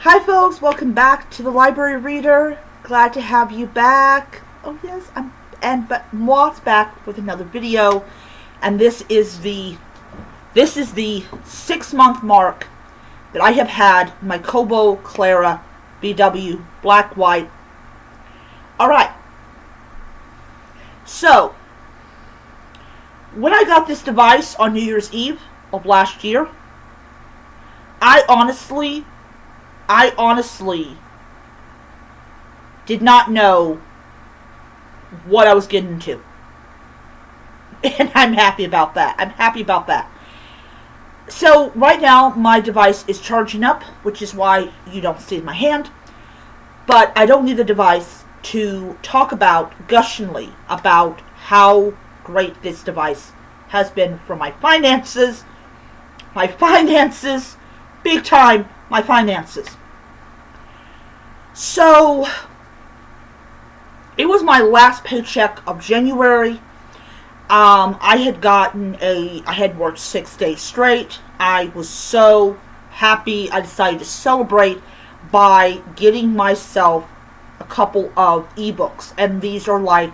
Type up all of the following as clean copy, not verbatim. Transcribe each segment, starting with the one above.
Hi folks, welcome back to the Library Reader. Glad to have you back. Oh yes, but Moth's back with another video, and this is the 6-month mark that I have had my Kobo Clara BW Black White. Alright, so when I got this device on New Year's Eve of last year, I honestly did not know what I was getting into. And I'm happy about that. So right now my device is charging up, which is why you don't see my hand. But I don't need the device to talk gushingly about how great this device has been for my finances. Big time, my finances. So, it was my last paycheck of January. I had worked 6 days straight. I was so happy. I decided to celebrate by getting myself a couple of ebooks. And these are like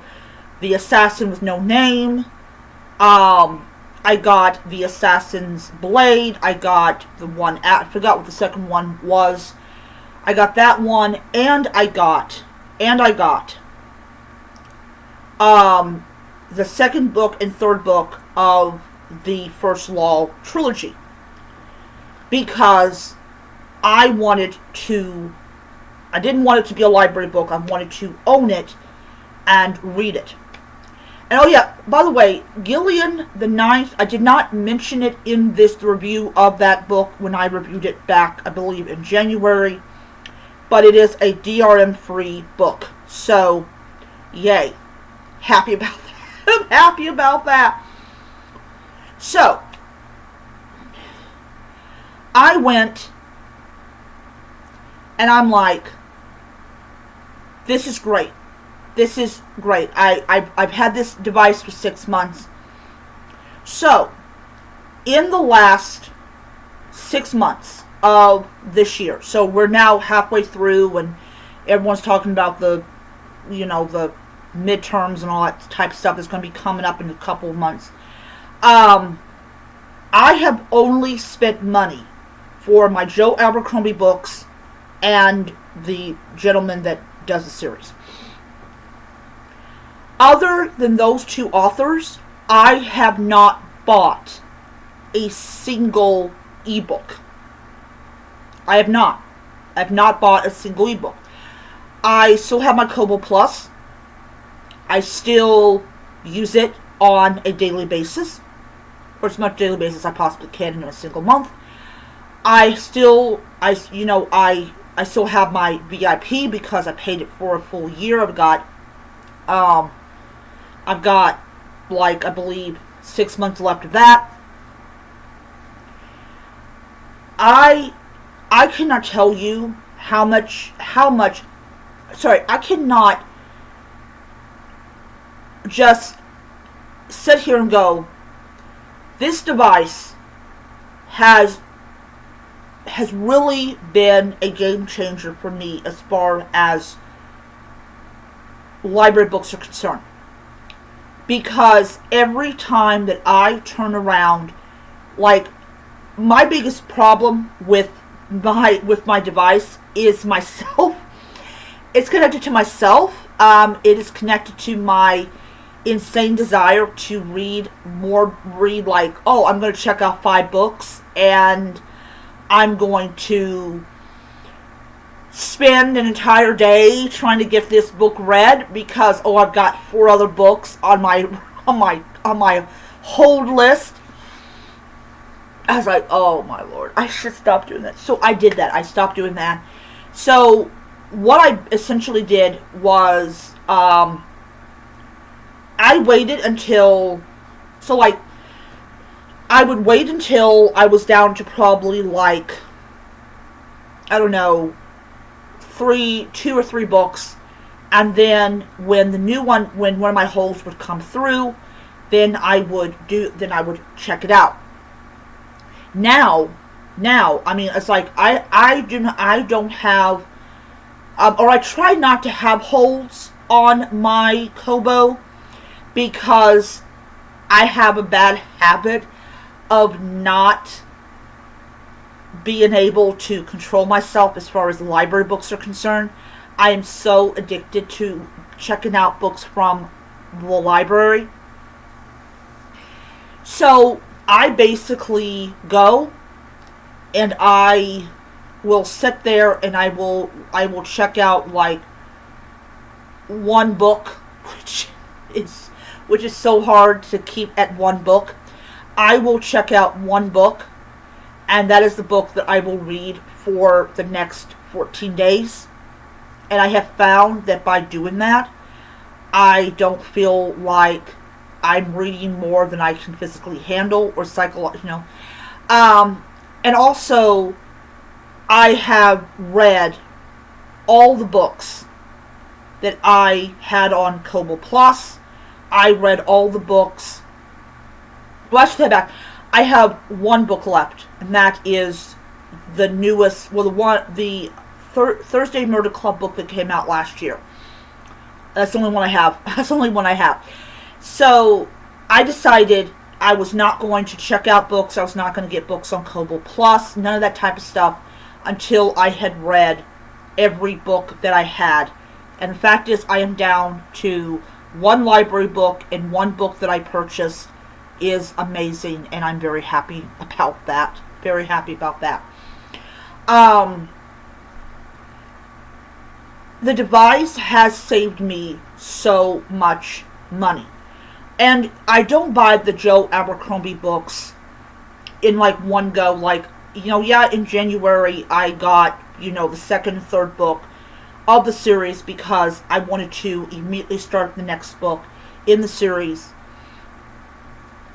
The Assassin with No Name. I got The Assassin's Blade. I got the one, I forgot what the second one was. I got that one, and I got the second book and third book of the First Law trilogy. Because I didn't want it to be a library book. I wanted to own it and read it. And oh yeah, by the way, Gillian the Ninth, I did not mention it in this review of that book when I reviewed it back, I believe, in January. But it is a DRM-free book. So, yay. Happy about that. I'm happy about that. So, I went, and I'm like, this is great. This is great. I've had this device for 6 months. So, in the last 6 months of this year, so we're now halfway through, and everyone's talking about the midterms and all that type of stuff that's going to be coming up in a couple of months. I have only spent money for my Joe Abercrombie books and the gentleman that does the series. Other than those two authors, I have not bought a single ebook. I have not bought a single ebook. I still have my Kobo Plus. I still use it on a daily basis, or as much daily basis as I possibly can in a single month. I still have my VIP because I paid it for a full year. I've got like, I believe, 6 months left of that. I cannot tell you how much, I cannot just sit here and go, this device has really been a game changer for me as far as library books are concerned. Because every time that I turn around, like, my biggest problem with my device is myself. It's connected to myself. It is connected to my insane desire to read like, oh, I'm going to check out 5 books, and I'm going to spend an entire day trying to get this book read because, oh, I've got 4 other books on my hold list. I was like, oh my lord, I should stop doing that. So I did that. I stopped doing that. So what I essentially did was, I waited until, I would wait until I was down to probably like, I don't know, 2 or 3 books, and then when one of my holds would come through, then I would check it out. Now now. I mean, it's like I don't have, or I try not to have holds on my Kobo, because I have a bad habit of not being able to control myself as far as library books are concerned. I am so addicted to checking out books from the library. So I basically go and I will sit there and I will check out like one book, is which is so hard to keep at one book. I will check out one book, and that is the book that I will read for the next 14 days. And I have found that by doing that, I don't feel like I'm reading more than I can physically handle or and also, I have read all the books that I had on Kobo Plus. I read all the books. Well, I should say back. I have one book left, and that is the newest, well, the Thursday Murder Club book that came out last year. That's the only one I have. That's the only one I have. So I decided I was not going to check out books. I was not going to get books on Kobo Plus. None of that type of stuff until I had read every book that I had. And the fact is, I am down to one library book, and one book that I purchased is amazing, and I'm very happy about that. Very happy about that. The device has saved me so much money. And I don't buy the Joe Abercrombie books in like one go. Like, in January I got, the second and third book of the series because I wanted to immediately start the next book in the series.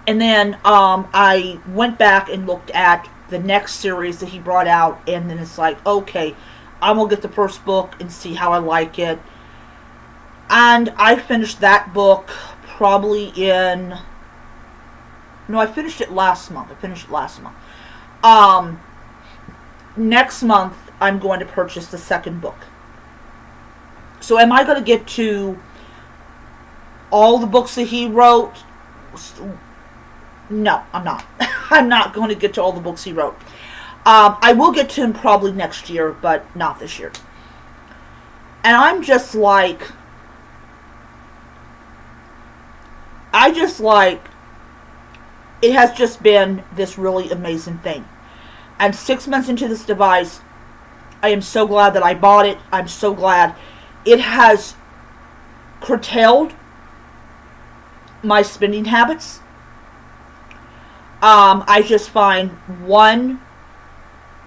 And then I went back and looked at the next series that he brought out, and then it's like, okay, I'm going to get the first book and see how I like it. And I finished that book probably I finished it last month. Next month, I'm going to purchase the second book. So am I going to get to all the books that he wrote? No, I'm not. I'm not going to get to all the books he wrote. I will get to him probably next year, but not this year. And I'm just like, it has just been this really amazing thing. And 6 months into this device, I am so glad that I bought it. I'm so glad it has curtailed my spending habits. I just find one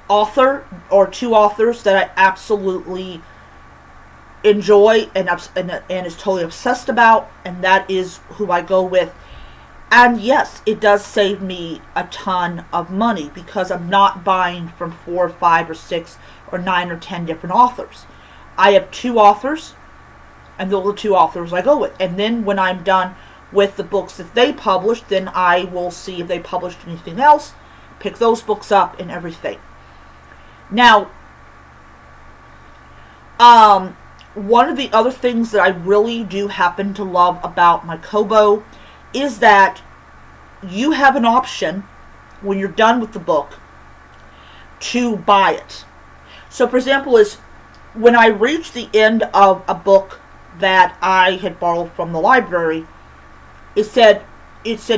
author or two authors that I absolutely enjoy and is totally obsessed about, and that is who I go with. And yes, it does save me a ton of money because I'm not buying from 4 or 5 or 6 or 9 or 10 different authors. I have 2 authors, and those are the 2 authors I go with. And then when I'm done with the books that they published, then I will see if they published anything else, pick those books up and everything. Now, one of the other things that I really do happen to love about my Kobo is that you have an option when you're done with the book to buy it. So, for example, is when I reached the end of a book that I had borrowed from the library, it said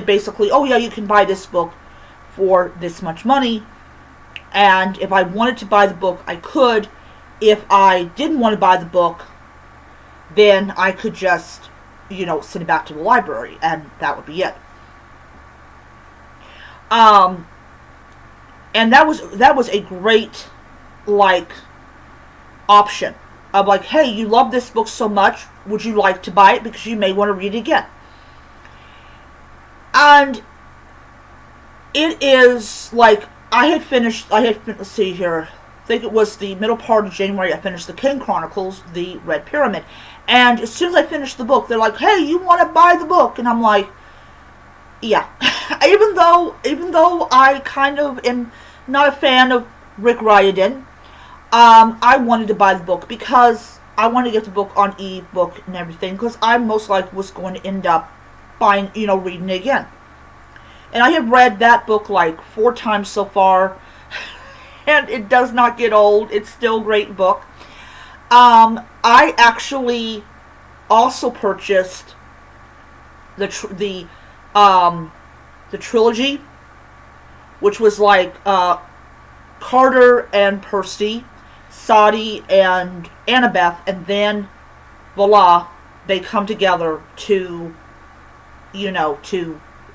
basically, oh yeah, you can buy this book for this much money. And if I wanted to buy the book, I could. If I didn't want to buy the book, then I could just, send it back to the library, and that would be it. And that was a great, option of hey, you love this book so much, would you like to buy it because you may want to read it again? And it is let's see here, I think it was the middle part of January, I finished the Kane Chronicles, the Red Pyramid. And as soon as I finished the book, they're like, hey, you want to buy the book? And I'm like, yeah. even though I kind of am not a fan of Rick Riordan. I wanted to buy the book because I wanted to get the book on e-book and everything, because I most likely was going to end up buying, reading it again. And I have read that book like 4 times so far, and it does not get old. It's still a great book. I actually also purchased the trilogy, which was like Carter and Percy, Sadi and Annabeth, and then voila, they come together to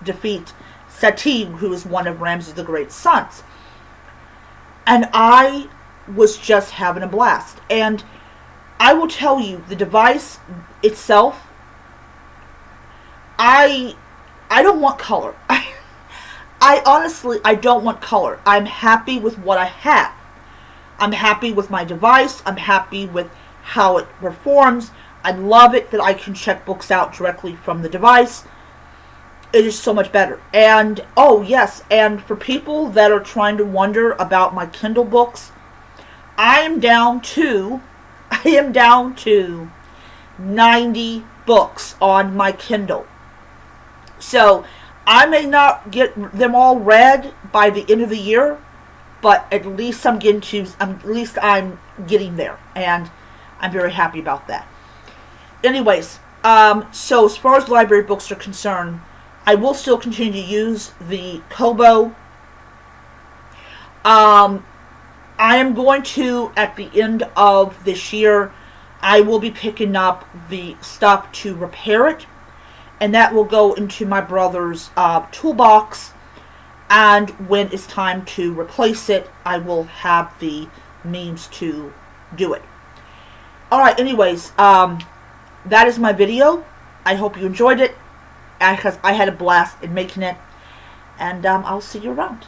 defeat Seti, who is one of Ramses the Great's sons. And I was just having a blast. And I will tell you, the device itself, I don't want color. I honestly, I don't want color. I'm happy with what I have. I'm happy with my device. I'm happy with how it performs. I love it that I can check books out directly from the device. It is so much better. And, oh yes, and for people that are trying to wonder about my Kindle books, I am down to 90 books on my Kindle. So, I may not get them all read by the end of the year, but at least I'm getting there, and I'm very happy about that. Anyways, so as far as library books are concerned, I will still continue to use the Kobo. I am going to, at the end of this year, I will be picking up the stuff to repair it, and that will go into my brother's toolbox, and when it's time to replace it, I will have the means to do it. Alright, anyways, that is my video. I hope you enjoyed it, because I had a blast in making it, and I'll see you around.